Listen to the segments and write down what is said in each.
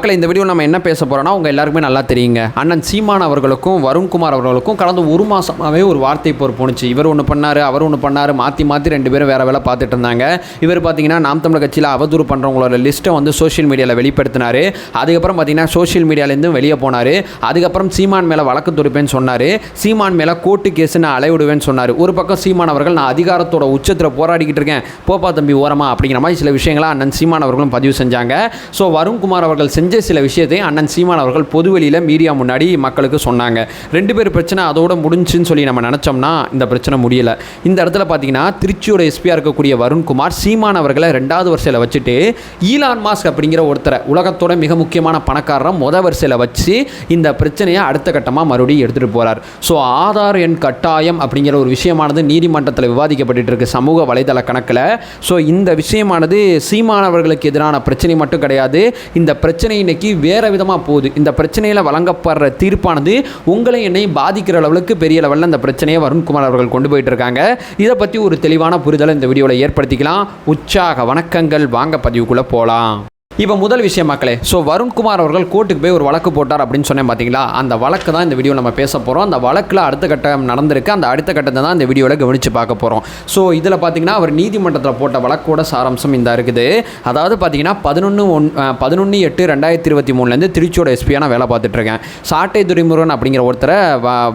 மக்களை இந்த வீடியோ நம்ம என்ன பேச போகிறோம்னா உங்கள் எல்லாருக்குமே நல்லா தெரியுங்க. அண்ணன் சீமான் அவர்களுக்கும் வருண்குமார் அவர்களுக்கும் கடந்த ஒரு மாதமாகவே ஒரு வார்த்தை போர் போணுச்சு. இவர் ஒன்று பண்ணார், அவர் ஒன்று பண்ணார், மாற்றி மாற்றி ரெண்டு பேரும் வேறு வேலை பார்த்துட்டு இருந்தாங்க. இவர் பார்த்தீங்கன்னா நாம் தமிழர் கட்சியில் அவதூறு பண்ணுறவங்களோட லிஸ்ட்டை வந்து சோஷியல் மீடியாவில் வெளிப்படுத்தினார். அதுக்கப்புறம் பார்த்தீங்கன்னா சோஷியல் மீடியாலேருந்து வெளியே போனார். அதுக்கப்புறம் சீமான் மேலே வழக்கு தொடுப்பேன்னு சொன்னார். சீமான் மேலே கோர்ட்டு கேஸு நான் அலைவிடுவேன்னு சொன்னார். ஒரு பக்கம் சீமான் அவர்கள் நான் அதிகாரத்தோட உச்சத்தில் போராடிக்கிட்டு இருக்கேன், போப்பா தம்பி ஓரமா அப்படிங்கிற மாதிரி சில விஷயங்களை அண்ணன் சீமான் அவர்களும் பதிவு செஞ்சாங்க. ஸோ வருண்குமார் அவர்கள் செஞ்ச சில விஷயத்தை அண்ணன் சீமான் அவர்கள் பொதுவெளியில் மீடியா முன்னாடி மக்களுக்கு சொன்னாங்க. ரெண்டு பேர் பிரச்சனை அதோட முடிஞ்சுன்னு சொல்லி நம்ம நினச்சோம்னா இந்த பிரச்சனை முடியலை. இந்த இடத்துல பார்த்தீங்கன்னா திருச்சியோட எஸ்பியாக இருக்கக்கூடிய வருண்குமார் சீமான் அவர்களை 2வது வரிசையில் வச்சுட்டு ஈலான் மாஸ்க் அப்படிங்கிற ஒருத்தரை உலகத்தோட மிக முக்கியமான பணக்காரரை வரிசையில் வச்சு இந்த பிரச்சனையை அடுத்த கட்டமாக மறுபடியும் எடுத்துகிட்டு போகிறார். ஸோ ஆதார் எண் கட்டாயம் அப்படிங்கிற ஒரு விஷயமானது நீதிமன்றத்தில் விவாதிக்கப்பட்டு இருக்கு சமூக வலைதள கணக்கில். ஸோ இந்த விஷயமானது சீமானவர்களுக்கு எதிரான பிரச்சனை மட்டும் கிடையாது. இந்த பிரச்சனை இன்னைக்கு வேறு விதமாக போகுது. இந்த பிரச்சனையில் வழங்கப்படுற தீர்ப்பானது உங்களை என்னை பாதிக்கிற அளவுக்கு பெரிய லெவலில் இந்த பிரச்சனையை வருண்குமார் அவர்கள் கொண்டு போயிட்டு இருக்காங்க. இதை பற்றி ஒரு தெளிவான புரிதலை இந்த வீடியோவில் ஏற்படுத்திக்கலாம். உற்சாக வணக்கங்கள், வாங்க பதிவுக்குள்ளே போகலாம். இப்போ முதல் விஷயம் மக்களே, ஸோ வருண்குமார் அவர்கள் கோர்ட்டுக்கு போய் ஒரு வழக்கு போட்டார் அப்படின்னு சொன்னேன் பார்த்தீங்களா, அந்த வழக்கு தான் இந்த வீடியோ நம்ம பேச போகிறோம். அந்த வழக்கில் அடுத்த கட்டம் நடந்திருக்கு. அந்த அடுத்த கட்டத்தை தான் இந்த வீடியோவில் கவனித்து பார்க்க போகிறோம். ஸோ இதில் பார்த்தீங்கன்னா அவர் நீதிமன்றத்தில் போட்ட வழக்கோட சாராம்சம் இந்த இருக்குது. அதாவது பார்த்தீங்கன்னா 11/8/2023 திருச்சியோட எஸ்பியாக வேலை பார்த்துட்ருக்கேன். சாட்டை துரைமுருகன் அப்படிங்கிற ஒருத்தரை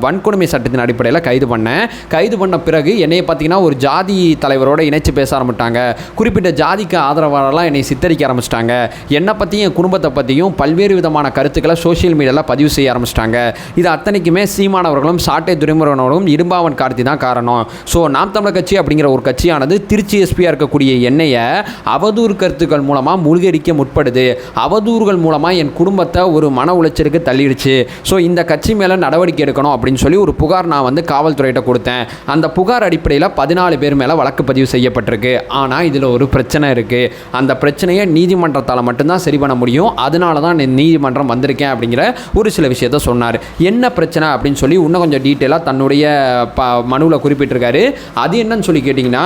வன்கொடுமை சட்டத்தின் அடிப்படையில் கைது பண்ண பிறகு என்னையை பார்த்தீங்கன்னா ஒரு ஜாதி தலைவரோட இணைச்சு பேச ஆரம்பிட்டாங்க. குறிப்பிட்ட ஜாதிக்கு ஆதரவாளர்லாம் என்னை சித்தரிக்க ஆரம்பிச்சிட்டாங்க. என்னை பற்றியும் என் குடும்பத்தை பற்றியும் பல்வேறு விதமான கருத்துக்களை சோஷியல் மீடியாவில் பதிவு செய்ய ஆரம்பிச்சிட்டாங்க. இது அத்தனைக்குமே சீமானவர்களும் சாட்டை துரைமுருகனோடும் இடும்பாவன் கார்த்தி தான் காரணம். ஸோ நாம் தமிழர் கட்சி அப்படிங்கிற ஒரு கட்சியானது திருச்சி எஸ்பியாக இருக்கக்கூடிய என்னையை அவதூறு கருத்துக்கள் மூலமாக மூழ்கடிக்க முற்படுது. அவதூறுகள் மூலமாக என் குடும்பத்தை ஒரு மன உளைச்சலுக்கு தள்ளிடுச்சு. ஸோ இந்த கட்சி மேலே நடவடிக்கை எடுக்கணும் அப்படின்னு சொல்லி ஒரு புகார் நான் வந்து காவல்துறையிட்ட கொடுத்தேன். அந்த புகார் அடிப்படையில் 14 பேர் மேலே வழக்கு பதிவு செய்யப்பட்டிருக்கு. ஆனால் இதில் ஒரு பிரச்சனை இருக்குது. அந்த பிரச்சனையை நீதிமன்றத்தால் மட்டும்தான் சரி பண்ண முடியும். அதனால தான் நீதிமன்றம் வந்திருக்கேன் அப்படிங்கிற ஒரு சில விஷயத்த சொன்னார். என்ன பிரச்சனை அப்படின்னு சொல்லி இன்னும் கொஞ்சம் டீட்டெயிலாக தன்னுடைய மனுவில் குறிப்பிட்டிருக்காரு. அது என்னன்னு சொல்லி கேட்டிங்கன்னா,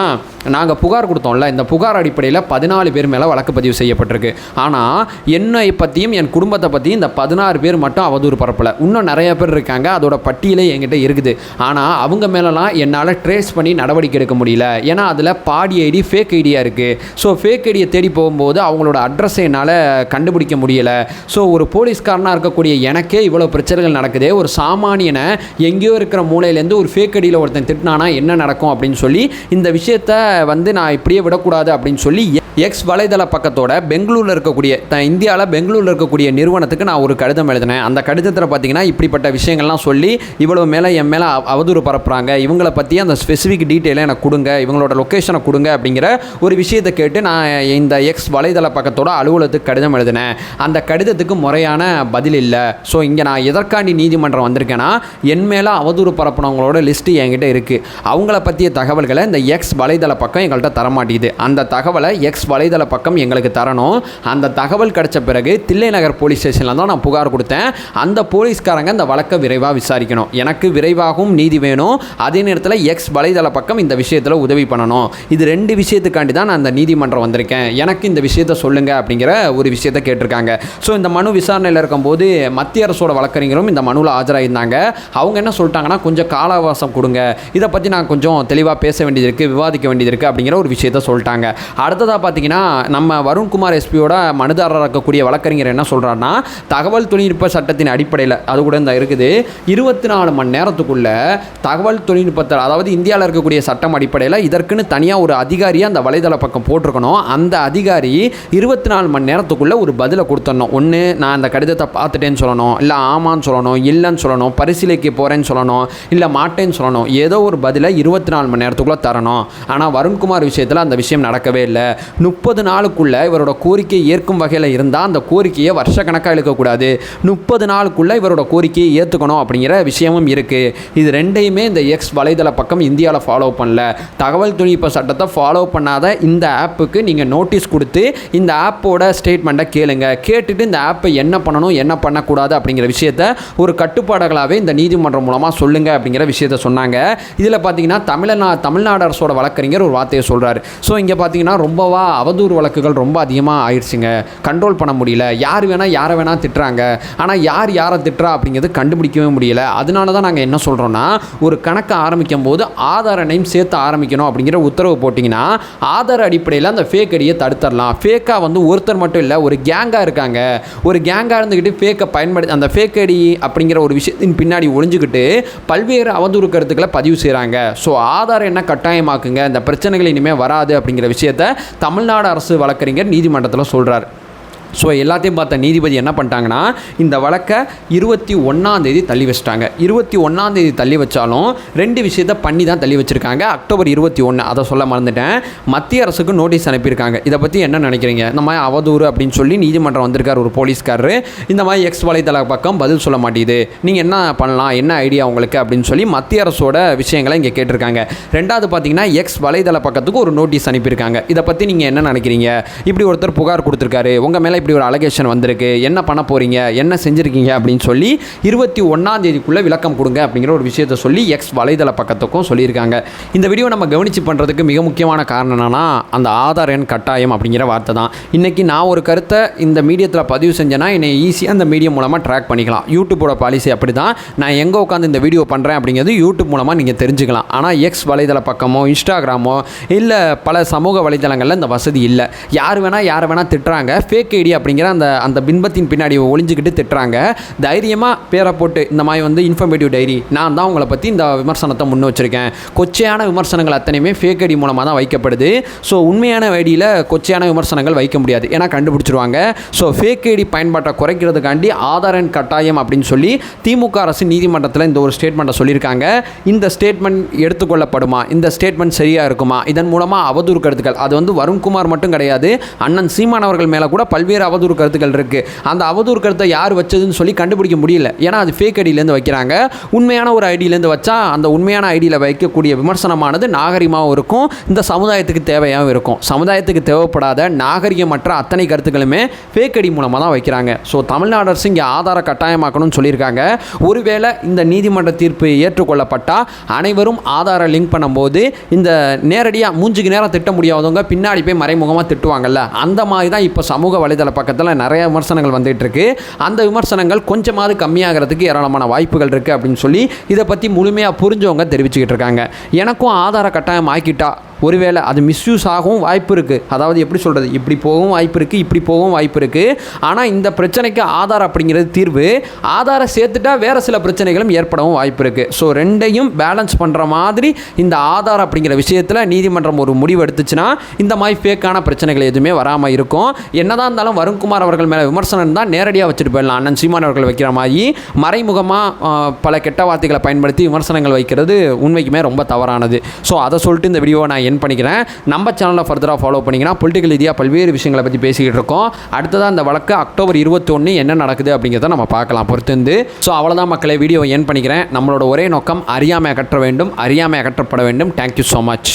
நாங்கள் புகார் கொடுத்தோம்ல, இந்த புகார் அடிப்படையில் 14 பேர் மேலே வழக்கு பதிவு செய்யப்பட்டிருக்கு. ஆனால் என்னை பற்றியும் என் குடும்பத்தை பற்றியும் இந்த 16 பேர் மட்டும் அவதூறு பரப்பலை. இன்னும் நிறைய பேர் இருக்காங்க, அதோட பட்டியலே என்கிட்ட இருக்குது. ஆனால் அவங்க மேலெலாம் என்னால் ட்ரேஸ் பண்ணி நடவடிக்கை எடுக்க முடியல. ஏன்னா அதில் பாடி ஐடி ஃபேக் ஐடியாக இருக்குது. ஸோ ஃபேக் ஐடியை தேடி போகும்போது அவங்களோட அட்ரஸை என்னால் கண்டுபிடிக்க முடியலை. ஸோ ஒரு போலீஸ்காரனாக இருக்கக்கூடிய எனக்கே இவ்வளோ பிரச்சனைகள் நடக்குது. ஒரு சாமானியனை எங்கேயோ இருக்கிற மூலையிலேருந்து ஒரு ஃபேக் ஐடியில் ஒருத்தன் திட்டினானா என்ன நடக்கும் அப்படின்னு சொல்லி இந்த விஷயத்தை வந்து நான் இப்படியே விடக்கூடாது அப்படின்னு சொல்லி எக்ஸ் வலைதள பக்கத்தோட பெங்களூரில் இருக்கக்கூடிய இந்தியாவில் பெங்களூரில் இருக்கக்கூடிய நிறுவனத்துக்கு நான் ஒரு கடிதம் எழுதினேன். அந்த கடிதத்தில் பார்த்தீங்கன்னா இப்படிப்பட்ட விஷயங்கள்லாம் சொல்லி இவ்வளோ மேலே என் மேலே அவதூறு பரப்புகிறாங்க, இவங்களை பற்றி அந்த ஸ்பெசிஃபிக் டீட்டெயிலை எனக்கு கொடுங்க, இவங்களோட லொக்கேஷனை கொடுங்க அப்படிங்கிற ஒரு விஷயத்தை கேட்டு நான் இந்த எக்ஸ் வலைதள பக்கத்தோட அலுவலகத்துக்கு கடிதம் எழுதினேன். அந்த கடிதத்துக்கு முறையான பதில் இல்லை. ஸோ இங்கே நான் எதற்காண்டி நீதிமன்றம் வந்திருக்கேன்னா, என் மேலே அவதூறு பரப்புனவங்களோட லிஸ்ட்டு என்கிட்ட இருக்குது. அவங்கள பற்றிய தகவல்களை இந்த எக்ஸ் வலைதள பக்கம் எங்கள்கிட்ட தரமாட்டேங்குது. அந்த தகவலை எக்ஸ் வலைதள பக்கம் எங்களுக்கு தரணும். அந்த தகவல் கிடைச்ச பிறகு தில்லை நகர் போலீஸ் ஸ்டேஷனில் தான் நான் புகார் கொடுத்தேன். அந்த போலீஸ்காரங்க இந்த வழக்கை விரைவாக விசாரிக்கணும். எனக்கு விரைவாகவும் நீதி வேணும். அதே நேரத்தில் எக்ஸ் வலைதள பக்கம் இந்த விஷயத்தில் உதவி பண்ணணும். இது 2 விஷயத்துக்காண்டி தான் நான் அந்த நீதிமன்றம் வந்திருக்கேன். எனக்கு இந்த விஷயத்தை சொல்லுங்க அப்படிங்கிற ஒரு விஷயத்தை கேட்டிருக்காங்க. ஸோ இந்த மனு விசாரணையில் இருக்கும்போது மத்திய அரசோட வழக்கறிஞரும் இந்த மனுவில் ஆஜராயிருந்தாங்க. அவங்க என்ன சொல்லிட்டாங்கன்னா, கொஞ்சம் கால அவகாசம் கொடுங்க, இதை பற்றி நான் கொஞ்சம் தெளிவாக பேச வேண்டியது இருக்குது, விவாதிக்க வேண்டியது இருக்குது அப்படிங்கிற ஒரு விஷயத்தை சொல்லிட்டாங்க. அடுத்ததாக பார்த்தீங்கன்னா, நம்ம வருண்குமார் எஸ்பியோட மனுதாரராக இருக்கக்கூடிய வழக்கறிஞர் என்ன சொல்கிறாருன்னா, தகவல் தொழில்நுட்ப சட்டத்தின் அடிப்படையில் அது கூட இந்த இருக்குது 24 மணி நேரத்துக்குள்ள தகவல் தொழில்நுட்பத்தில், அதாவது இந்தியாவில் இருக்கக்கூடிய சட்டம் அடிப்படையில் இதற்குன்னு தனியாக ஒரு அதிகாரியாக அந்த வலைதள பக்கம் போட்டிருக்கணும். அந்த அதிகாரி 24 மணி நேரத்துக்குள்ளே ஒரு பதிலை கொடுத்துடணும். ஒன்று நான் அந்த கடிதத்தை பார்த்துட்டேன்னு சொல்லணும், இல்லை ஆமான்னு சொல்லணும், இல்லைன்னு சொல்லணும், பரிசீலிக்க போகிறேன்னு சொல்லணும், இல்லை மாட்டேன்னு சொல்லணும். ஏதோ ஒரு பதிலை 24 மணி நேரத்துக்குள்ளே தரணும். ஆனால் வருண்குமார் விஷயத்தில் அந்த விஷயம் நடக்கவே இல்லை. 30 நாளுக்குள்ளே இவரோட கோரிக்கையை ஏற்கும் வகையில் இருந்தால் அந்த கோரிக்கையை வருஷக்கணக்காக இழுக்கக்கூடாது. 30 நாளுக்குள்ளே இவரோட கோரிக்கையை ஏற்றுக்கணும் அப்படிங்கிற விஷயமும் இருக்குது. இது ரெண்டையுமே இந்த எக்ஸ் வலைதள பக்கம் இந்தியாவில் ஃபாலோ பண்ணல. தகவல் தொழில்நுட்ப சட்டத்தை ஃபாலோ பண்ணாத இந்த ஆப்புக்கு நீங்கள் நோட்டீஸ் கொடுத்து இந்த ஆப்போட ஆப்போட ஸ்டேட்மெண்ட்டை கேளுங்க. கேட்டுட்டு இந்த ஆப்பை என்ன பண்ணணும் என்ன பண்ணக்கூடாது அப்படிங்கிற விஷயத்த ஒரு கட்டுப்பாடுகளாகவே இந்த நீதிமன்றம் மூலமாக சொல்லுங்க அப்படிங்கிற விஷயத்த சொன்னாங்க. இதில் பார்த்தீங்கன்னா தமிழ்நாடு அரசோட வழக்கறிஞர் ஒரு வார்த்தையை சொல்கிறார். ஸோ இங்கே பார்த்தீங்கன்னா ரொம்பவா அவதூறு வழக்குகள் ரொம்ப அதிகமாக ஆயிடுச்சுங்க, கண்ட்ரோல் பண்ண முடியல, யார் வேணால் யாரை வேணால் திட்டுறாங்க, ஆனால் யாரை திட்டுறா அப்படிங்கிறது கண்டுபிடிக்கவே முடியல. அதனால தான் நாங்கள் என்ன சொல்கிறோன்னா, ஒரு கணக்கை ஆரம்பிக்கும் போது ஆதார் எண்ணையும் சேர்த்து ஆரம்பிக்கணும் அப்படிங்கிற உத்தரவு போட்டிங்கன்னா ஆதார் அடிப்படையில் அந்த ஃபேக் ஐடியை தடுத்துடலாம். ஃபேக்காக வந்து ஒருத்தர் மட்டும் இல்லை, ஒரு கேங்காக இருக்காங்க. ஒரு கேங்காக இருந்துக்கிட்டு ஃபேக்கை பயன்படுத்தி அந்த ஃபேக் ஐடி அப்படிங்கிற ஒரு விஷயத்தின் பின்னாடி ஒளிஞ்சுக்கிட்டு பல்வேறு அவதூறு கருத்துக்களை பதிவு செய்கிறாங்க. ஸோ ஆதார் என்ன கட்டாயமாக்குங்க, இந்த பிரச்சனைகள் இனிமேல் வராது அப்படிங்கிற விஷயத்தை தமிழ்நாடு அரசு வழக்கறிஞர் நீதிமன்றத்தில் சொல்கிறார். ஸோ எல்லாத்தையும் பார்த்த நீதிபதி என்ன பண்ணிட்டாங்கன்னா, இந்த வழக்கை 21 தள்ளி வச்சிட்டாங்க. 21 தள்ளி வச்சாலும் 2 விஷயத்தை பண்ணி தான் தள்ளி வச்சுருக்காங்க. அக்டோபர் 21 அதை சொல்ல மறந்துட்டேன், மத்திய அரசுக்கு நோட்டீஸ் அனுப்பியிருக்காங்க. இதை பற்றி என்ன நினைக்கிறீங்க? இந்த மாதிரி அவதூறு அப்படின்னு சொல்லி நீதிமன்றம் வந்திருக்கார் ஒரு போலீஸ்காரரு. இந்த மாதிரி எக்ஸ் வலைதள பக்கம் பதில் சொல்ல மாட்டேங்குது, நீங்கள் என்ன பண்ணலாம், என்ன ஐடியா உங்களுக்கு அப்படின்னு சொல்லி மத்திய அரசோட விஷயங்களை இங்கே கேட்டிருக்காங்க. ரெண்டாவது பார்த்தீங்கன்னா எக்ஸ் வலைதள பக்கத்துக்கு ஒரு நோட்டீஸ் அனுப்பியிருக்காங்க. இதை பற்றி நீங்கள் என்ன நினைக்கிறீங்க? இப்படி ஒருத்தர் புகார் கொடுத்துருக்காரு, உங்கள் மேலே இப்படி ஒரு அலகேஷன் வந்திருக்கு, என்ன பண்ண போறீங்க, என்ன செஞ்சிருக்கீங்க அப்படின்னு சொல்லி 21 விளக்கம் கொடுங்க அப்படிங்கிற ஒரு விஷயத்தை சொல்லி எக்ஸ் வலைதள பக்கத்துக்கும் சொல்லியிருக்காங்க. இந்த வீடியோ நம்ம கவனிச்சு பண்ணுறதுக்கு மிக முக்கியமான காரணம் என்னன்னா, அந்த ஆதார் எண் கட்டாயம் அப்படிங்கிற வார்த்தை தான். இன்றைக்கி நான் ஒரு கருத்தை இந்த மீடியத்தில் பதிவு செஞ்சேன்னா என்னை ஈஸியாக அந்த மீடியம் மூலமாக ட்ராக் பண்ணிக்கலாம். யூடியூப்போட பாலிசி அப்படி தான், நான் எங்கே உட்காந்து இந்த வீடியோ பண்ணுறேன் அப்படிங்கிறது யூடியூப் மூலமாக நீங்கள் தெரிஞ்சுக்கலாம். ஆனால் எக்ஸ் வலைதள பக்கமோ இன்ஸ்டாகிராமோ இல்லை பல சமூக வலைதளங்களில் இந்த வசதி இல்லை. யார் வேணால் யாரை வேணால் திட்டுறாங்க, ஃபேக் ஐடி அப்படிங்கிற அந்த பின்பத்தின் பின்னாடி ஒளிஞ்சுக்கிட்டு திட்டுறாங்க. தைரியமாக பேரை போட்டு இந்த மாதிரி வந்து இன்ஃபர்மேட்டிவ் டைரி, நான் தான் உங்களை பற்றி இந்த விமர்சனத்தை முன் வச்சுருக்கேன். கொச்சையான விமர்சனங்கள் அத்தனையுமே ஃபேக் ஐடி மூலமாக தான் வைக்கப்படுது. ஸோ உண்மையான ஐடியில் கொச்சையான விமர்சனங்கள் வைக்க முடியாது, ஏன்னா கண்டுபிடிச்சிருவாங்க. ஸோ ஃபேக் ஐடி பயன்பாட்டை குறைக்கிறதுக்காண்டி ஆதார் எண் கட்டாயம் அப்படின்னு சொல்லி திமுக அரசு நீதிமன்றத்தில் இந்த ஒரு ஸ்டேட்மெண்ட்டை சொல்லியிருக்காங்க. இந்த ஸ்டேட்மெண்ட் எடுத்துக்கொள்ளப்படுமா, இந்த ஸ்டேட்மெண்ட் சரியாக இருக்குமா, இதன் மூலமாக அவதூறு கருத்துக்கள், அது வந்து வருண்குமார் மட்டும் கிடையாது, அண்ணன் சீமான் அவர்கள் மேலே கூட பல்வேறு அவதூறு கருத்துக்கள் இருக்குது. அந்த அவதூறு கருத்தை யார் வச்சதுன்னு சொல்லி கண்டுபிடிக்க முடியல, ஏன்னா அது ஃபேக் ஐடியிலேருந்து வைக்கிறாங்க. உண்மையான ஒரு ஐடியிலேருந்து வச்சா அந்த உண்மையான ஐடியில் வைக்கக்கூடிய விமர்சனமானது நாகரிகமாகவும் இருக்கும், இந்த சமுதாயத்துக்கு தேவையாகவும் இருக்கும். சமுதாயத்துக்கு தேவைப்படாத நாகரிகமற்ற அத்தனை கருத்துக்களுமே ஃபேக் ஐடி மூலமாக தான் வைக்கிறாங்க. ஸோ தமிழ்நாடு அரசு இங்கே ஆதார கட்டாயமாக்கணும்னு சொல்லியிருக்காங்க. ஒருவேளை இந்த நீதிமன்ற தீர்ப்பு ஏற்றுக்கொள்ளப்பட்டால் அனைவரும் ஆதாரை லிங்க் பண்ணும்போது இந்த நேரடியாக மூஞ்சுக்கு நேரம் திட்ட முடியாதவங்க பின்னாடி போய் மறைமுகமாக திட்டுவாங்கல்ல, அந்த மாதிரி தான் இப்போ சமூக வலைதள பக்கத்தில் நிறைய விமர்சனங்கள் வந்துட்டு இருக்கு. அந்த விமர்சனங்கள் கொஞ்சமாவது கம்மியாகிறதுக்கு ஏராளமான வாய்ப்புகள் இருக்குது அப்படின்னு சொல்லி இதை பற்றி முழுமையாக புரிஞ்சவங்க தெரிவிச்சுக்கிட்டு இருக்காங்க. எனக்கும் ஆதார கட்டாயம் ஆக்கிட்டா ஒருவேளை அது மிஸ்யூஸ் ஆகவும் வாய்ப்பு இருக்குது. அதாவது எப்படி சொல்கிறது, இப்படி போகவும் வாய்ப்பு இருக்குது, இப்படி போகவும் வாய்ப்பு இருக்குது. ஆனால் இந்த பிரச்சனைக்கு ஆதார் அப்படிங்கிறது தீர்வு. ஆதாரை சேர்த்துட்டா வேறு சில பிரச்சனைகளும் ஏற்படவும் வாய்ப்பு இருக்குது. ஸோ ரெண்டையும் பேலன்ஸ் பண்ணுற மாதிரி இந்த ஆதார் அப்படிங்கிற விஷயத்தில் நீதிமன்றம் ஒரு முடிவு எடுத்துச்சுன்னா இந்த மாதிரி ஃபேக்கான பிரச்சனைகள் எதுவுமே வராமல் இருக்கும். என்னதான் இருந்தாலும் வருண்குமார் அவர்கள் மேலே விமர்சனம் தான் நேரடியாக வச்சுட்டு போயிடலாம். அண்ணன் சீமான் அவர்கள் வைக்கிற மாதிரி மறைமுகமாக பல கெட்ட வார்த்தைகளை பயன்படுத்தி விமர்சனங்கள் வைக்கிறது உண்மைக்குமே ரொம்ப தவறானது. ஸோ அதை சொல்லிட்டு இந்த வீடியோவை நான் என் பண்ணிக்கிறேன். நம்ம சேனலில் ஃபர்தராக ஃபாலோ பண்ணிங்கன்னா பொலிட்டிக்கல் ரீதியாக பல்வேறு விஷயங்களை பற்றி பேசிக்கிட்டு இருக்கோம். அடுத்ததாக இந்த வழக்கு அக்டோபர் 21 என்ன நடக்குது அப்படிங்கிறத நம்ம பார்க்கலாம் பொறுத்திருந்து. ஸோ அவ்வளோதான் மக்களை, வீடியோ என் பண்ணிக்கிறேன். நம்மளோட ஒரே நோக்கம் அறியாமை அகற்ற வேண்டும், அறியாமை அகற்றப்பட வேண்டும். Thank you so much.